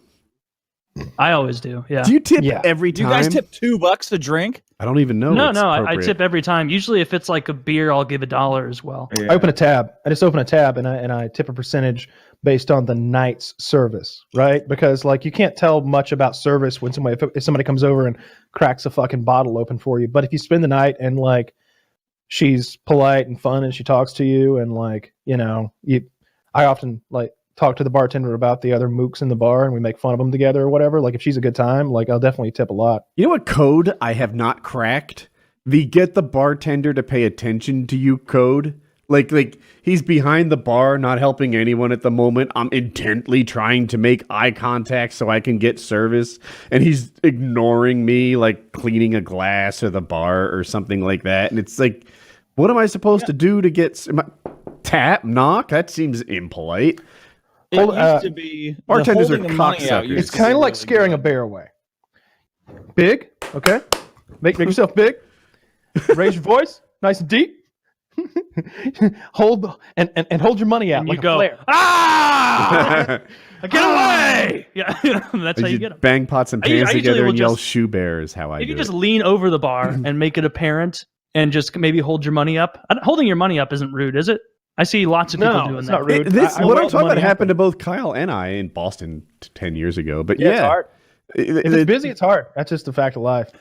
I always do. Yeah.
Do you tip every time?
Do you guys tip $2 to drink?
I don't even know.
No, I tip every time. Usually, if it's like a beer, I'll give $1 as well.
Yeah. I just open a tab and I tip a percentage based on the night's service, right? Because you can't tell much about service when if somebody comes over and cracks a fucking bottle open for you. But if you spend the night and she's polite and fun and she talks to you and I often talk to the bartender about the other mooks in the bar and we make fun of them together or whatever. If she's a good time, I'll definitely tip a lot.
You know what code I have not cracked? The get the bartender to pay attention to you code. He's behind the bar, not helping anyone at the moment. I'm intently trying to make eye contact so I can get service. And he's ignoring me, cleaning a glass or the bar or something like that. And it's what am I supposed to do to get tap, knock? That seems impolite.
It used to be
bartenders are cocksuckers.
It's kind of like scaring a bear away. Big, okay? Make yourself big. Raise your voice, nice and deep. hold your money out
and
like
you go,
a flare.
Ah! Get away! Yeah, that's how you get them.
Bang pots and pans together and yell "shoe bear" is how I do it.
If you just lean over the bar and make it apparent and just maybe hold your money up. Holding your money up isn't rude, is it? I see lots of people doing
it's
that.
Not rude.
What I'm talking about happened to both Kyle and I in Boston 10 years ago. But
it's hard. If it's busy, it's hard. That's just the fact of life.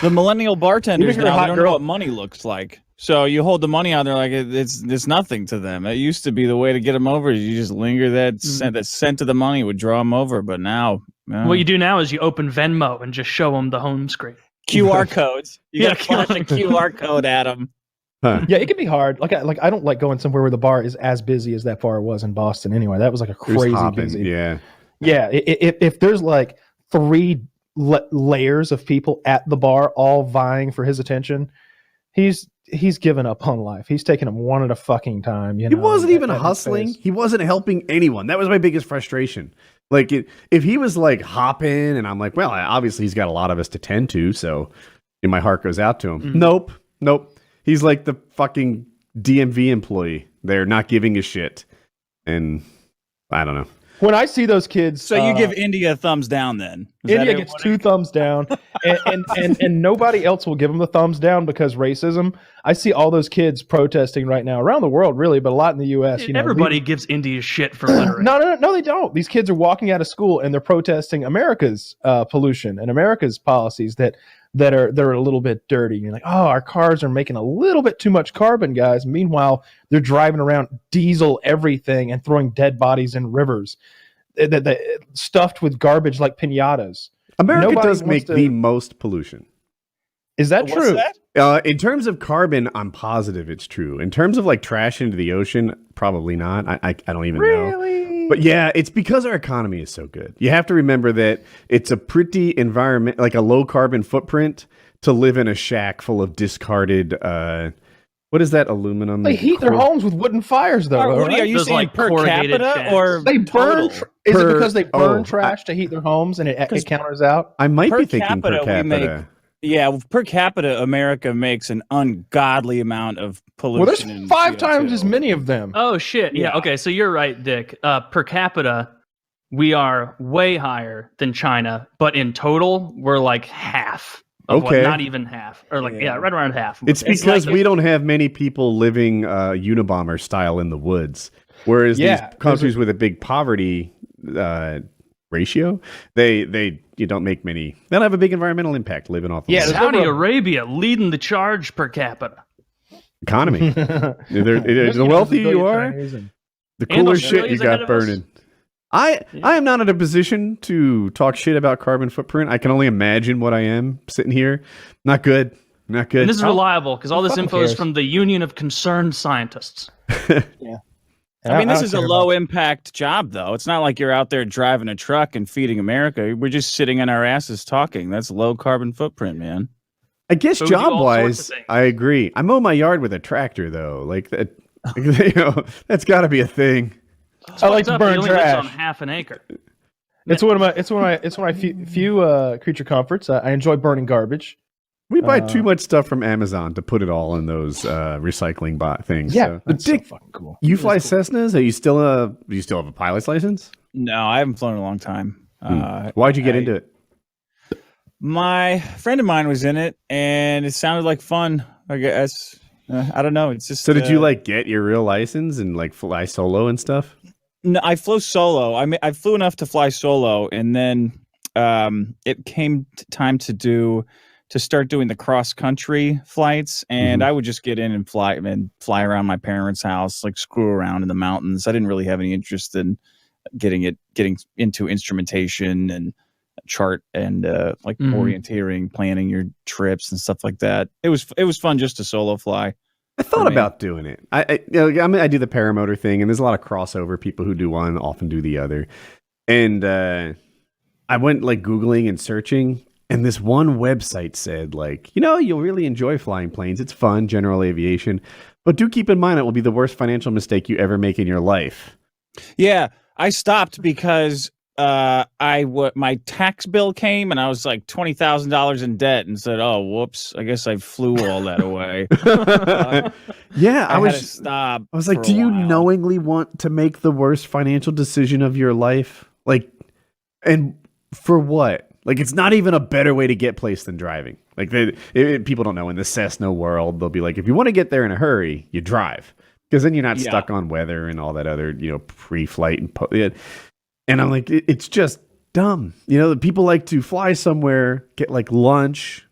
The millennial bartenders now, they don't know what money looks like. So you hold the money out, they're like, it's nothing to them. It used to be the way to get them over. You just linger that scent of the money would draw them over. But now,
what you do now is you open Venmo and just show them the home screen.
QR codes. You got to flash a QR code at them.
Huh. Yeah, it can be hard. I don't like going somewhere where the bar is as busy as that bar was in Boston. Anyway, that was a crazy busy.
Yeah.
If there's 3 layers of people at the bar all vying for his attention, he's given up on life. He's taking them one at a fucking time.
He wasn't even hustling. He wasn't helping anyone. That was my biggest frustration. If he was hopping, and I'm well, obviously he's got a lot of us to tend to, so my heart goes out to him. Mm-hmm. Nope. He's like the fucking DMV employee. They're not giving a shit. And I don't know.
When I see those kids...
So you give India a thumbs down then?
India gets 2 thumbs down. and nobody else will give them the thumbs down because racism. I see all those kids protesting right now around the world, really, but a lot in the U.S.
Everybody gives India shit for littering.
No, they don't. These kids are walking out of school and they're protesting America's pollution and America's policies that are a little bit dirty. You're like, oh, our cars are making a little bit too much carbon, guys. Meanwhile, they're driving around diesel everything and throwing dead bodies in rivers, stuffed with garbage like piñatas.
America does make the most pollution.
Is that true?
That?
In terms of carbon, I'm positive it's true. In terms of like trash into the ocean, probably not. I don't even know. But yeah, it's because our economy is so good. You have to remember that it's a pretty environment, like a low carbon footprint to live in a shack full of discarded, what is that, aluminum?
They heat their homes with wooden fires, though.
Are you saying like per capita
shacks.
or
they burn?
Total?
Is it because they burn trash to heat their homes and it counters out?
I might
per
be thinking
capita,
per capita.
per capita, America makes an ungodly amount of pollution.
Well, there's 5 times as many of them.
Oh, shit. Yeah, okay, so you're right, Dick. Per capita, we are way higher than China, but in total, we're like half. Not even half. Or like, right around half.
It's because we don't have many people living Unabomber style in the woods. Whereas these countries with a big poverty ratio, they don't make many. They don't have a big environmental impact living off the land.
Saudi Arabia leading the charge per capita.
Economy. The wealthier you are, the cooler shit you got burning. I am not in a position to talk shit about carbon footprint. I can only imagine what I am sitting here. Not good. Not good.
And this is reliable because all this info
cares?
is from the Union of Concerned Scientists.
Yeah.
I mean, this is a low impact job, though. It's not like you're out there driving a truck and feeding America. We're just sitting on our asses talking. That's low carbon footprint, man.
I guess
So we do all
job
sorts
wise,
of things.
I agree. I mow my yard with a tractor, though. Like that, that's got to be a thing.
I like to
He
burn
only lives on
trash.
half an acre.
It's one of my few creature comforts. I enjoy burning garbage.
We buy too much stuff from Amazon to put it all in those recycling bot things.
Yeah,
so.
that's so fucking cool.
You fly Cessnas? Do you still have a pilot's license?
No, I haven't flown in a long time.
Why'd you get into it?
My friend of mine was in it, and it sounded like fun. I guess I don't know. It's just.
So did you like get your real license and like fly solo and stuff?
No, I flew solo. I flew enough to fly solo, and then it came time to start doing the cross country flights, and I would just get in and fly around my parents' house, like screw around in the mountains. I didn't really have any interest in getting into instrumentation and chart and orienteering, planning your trips and stuff like that. It was fun just to solo fly.
I thought about doing it. I do the paramotor thing, and there's a lot of crossover. People who do one often do the other. And I went like Googling and searching, and this one website said like, you'll really enjoy flying planes. It's fun, general aviation, but do keep in mind it will be the worst financial mistake you ever make in your life.
Yeah, I stopped because my tax bill came and I was like $20,000 in debt and said, "Oh, whoops! I guess I flew all that away."
Yeah, I
had to stop.
I was like, "Do you knowingly want to make the worst financial decision of your life? Like, and for what? Like, it's not even a better way to get place than driving. Like, people don't know in the Cessna world, they'll be like, if you want to get there in a hurry, you drive because then you're not stuck on weather and all that other pre-flight and I'm like, it's just dumb. People like to fly somewhere, get like lunch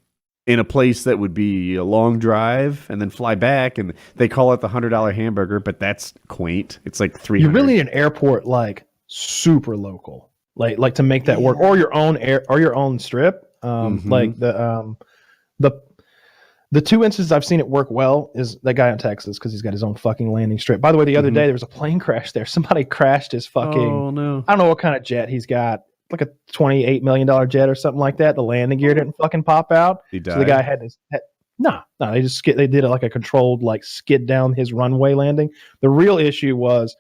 in a place that would be a long drive, and then fly back, and they call it the $100 hamburger, but that's quaint. It's like $300.
You really need an airport like super local, like to make that work, or your own strip. Like the 2 instances I've seen it work well is that guy in Texas because he's got his own fucking landing strip. By the way, the other day there was a plane crash there. Somebody crashed his fucking.
Oh no!
I don't know what kind of jet he's got, like a $28 million jet or something like that. The landing gear didn't fucking pop out.
He died.
So the guy had his. No, they just they did like a controlled skid down his runway landing. The real issue was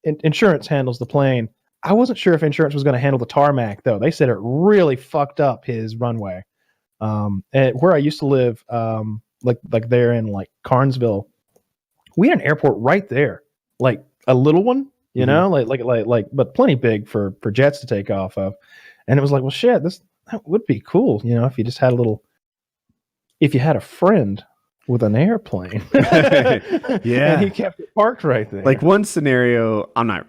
insurance handles the plane. I wasn't sure if insurance was going to handle the tarmac though. They said it really fucked up his runway. And where I used to live, like there in like Carnesville, we had an airport right there, like a little one, like, but plenty big for jets to take off of. And it was like, well, shit, that would be cool. You know, if you just had if you had a friend with an airplane.
Yeah.
And he kept it parked right there.
Like one scenario, I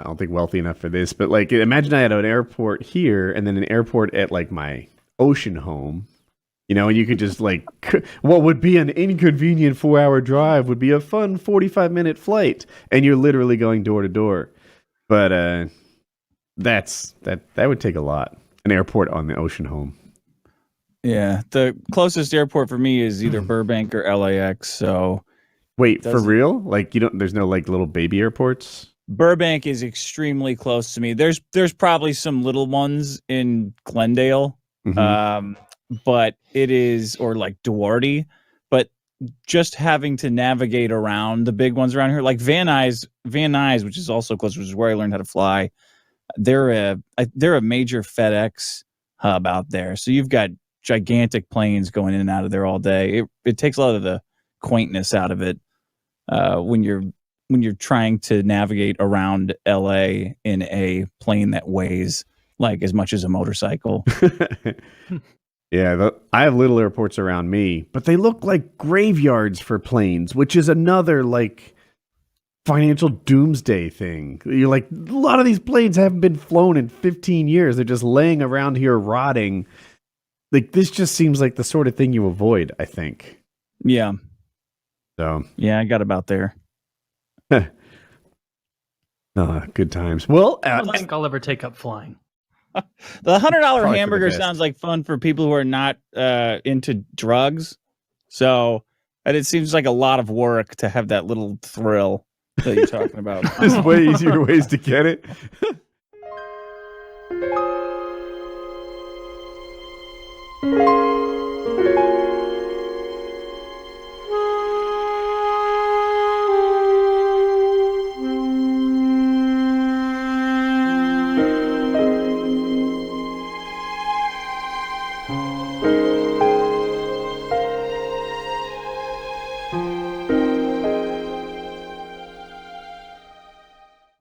don't think wealthy enough for this, but like imagine I had an airport here and then an airport at like my ocean home, you know, and you could just like, what would be an inconvenient 4-hour drive would be a fun 45-minute flight. And you're literally going door to door. But that would take a lot. An airport on the ocean home.
Yeah, the closest airport for me is either Burbank or LAX. So,
wait, for real? Like there's no like little baby airports?
Burbank is extremely close to me. There's probably some little ones in Glendale, but it is, or like Duarte. But just having to navigate around the big ones around here, like Van Nuys, which is also close, which is where I learned how to fly. They're a major FedEx hub out there, so you've got gigantic planes going in and out of there all day. It takes a lot of the quaintness out of it when you're trying to navigate around LA in a plane that weighs like as much as a motorcycle.
Yeah, I have little airports around me, but they look like graveyards for planes, which is another like financial doomsday thing. You're like, a lot of these planes haven't been flown in 15 years. They're just laying around here rotting. Like, this just seems like the sort of thing you avoid, I think.
Yeah.
So.
Yeah, I got about there.
Good times. Well,
I don't think I'll ever take up flying.
The $100 hamburger sounds like fun for people who are not into drugs. So, and it seems like a lot of work to have that little thrill that you're talking about.
There's way easier ways to get it.